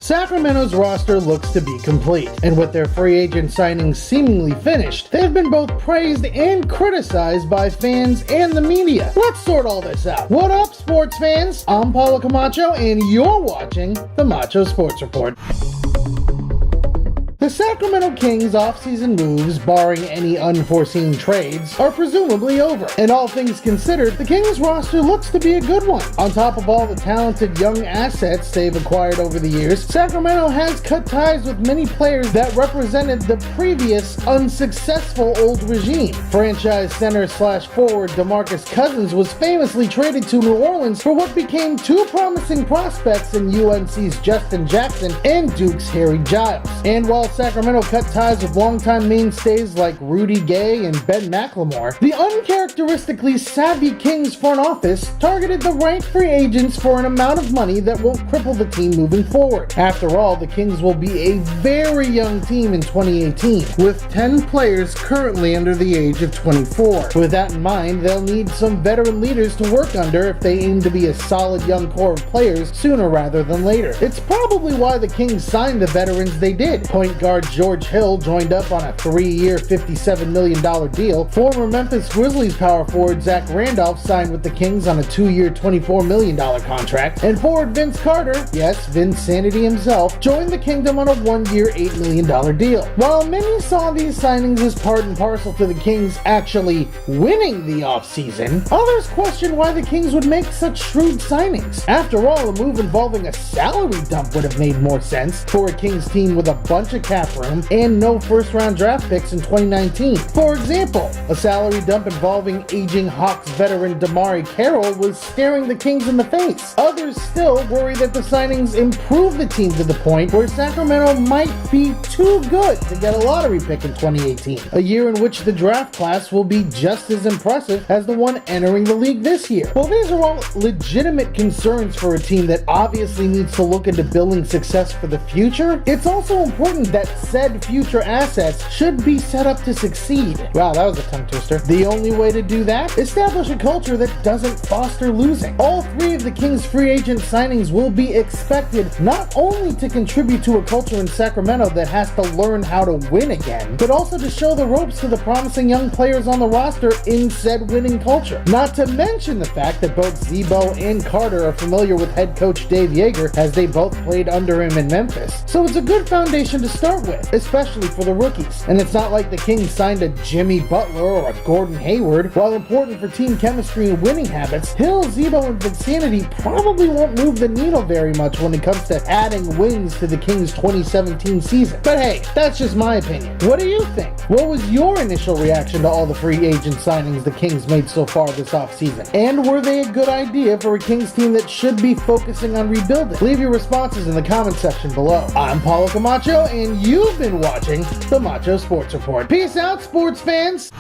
Sacramento's roster looks to be complete, and with their free agent signings seemingly finished, they've been both praised and criticized by fans and the media. Let's sort all this out. What up, sports fans? I'm Paulo Camacho, and you're watching the Macho Sports Report. The Sacramento Kings' offseason moves, barring any unforeseen trades, are presumably over. And all things considered, the Kings roster looks to be a good one. On top of all the talented young assets they've acquired over the years, Sacramento has cut ties with many players that represented the previous unsuccessful old regime. Franchise center/forward DeMarcus Cousins was famously traded to New Orleans for what became two promising prospects in UNC's Justin Jackson and Duke's Harry Giles. And while Sacramento cut ties with longtime mainstays like Rudy Gay and Ben McLemore, the uncharacteristically savvy Kings front office targeted the right free agents for an amount of money that won't cripple the team moving forward. After all, the Kings will be a very young team in 2018, with 10 players currently under the age of 24. With that in mind, they'll need some veteran leaders to work under if they aim to be a solid young core of players sooner rather than later. It's probably why the Kings signed the veterans they did. Point guard George Hill joined up on a 3-year, $57 million deal. Former Memphis Grizzlies power forward Zach Randolph signed with the Kings on a 2-year, $24 million contract. And forward Vince Carter, yes, Vince Sanity himself, joined the Kingdom on a 1-year, $8 million deal. While many saw these signings as part and parcel to the Kings actually winning the offseason, others questioned why the Kings would make such shrewd signings. After all, a move involving a salary dump would have made more sense for a Kings team with a bunch of cap room and no first-round draft picks in 2019. For example, a salary dump involving aging Hawks veteran DeMarre Carroll was staring the Kings in the face. Others still worry that the signings improve the team to the point where Sacramento might be too good to get a lottery pick in 2018, a year in which the draft class will be just as impressive as the one entering the league this year. While these are all legitimate concerns for a team that obviously needs to look into building success for the future, it's also important that said future assets should be set up to succeed. Wow, that was a tongue twister. The only way to do that? Establish a culture that doesn't foster losing. All three of the Kings' free agent signings will be expected not only to contribute to a culture in Sacramento that has to learn how to win again, but also to show the ropes to the promising young players on the roster in said winning culture. Not to mention the fact that both Zebo and Carter are familiar with head coach Dave Yeager, as they both played under him in Memphis. So it's a good foundation to start with, especially for the rookies. And it's not like the Kings signed a Jimmy Butler or a Gordon Hayward. While important for team chemistry and winning habits, Hill, Zebo, and Vinsanity probably won't move the needle very much when it comes to adding wins to the Kings' 2017 season. But hey, that's just my opinion. What do you think? What was your initial reaction to all the free agent signings the Kings made so far this offseason? And were they a good idea for a Kings team that should be focusing on rebuilding? Leave your responses in the comment section below. I'm Paulo Camacho, and you've been watching the Macho Sports Report. Peace out, sports fans!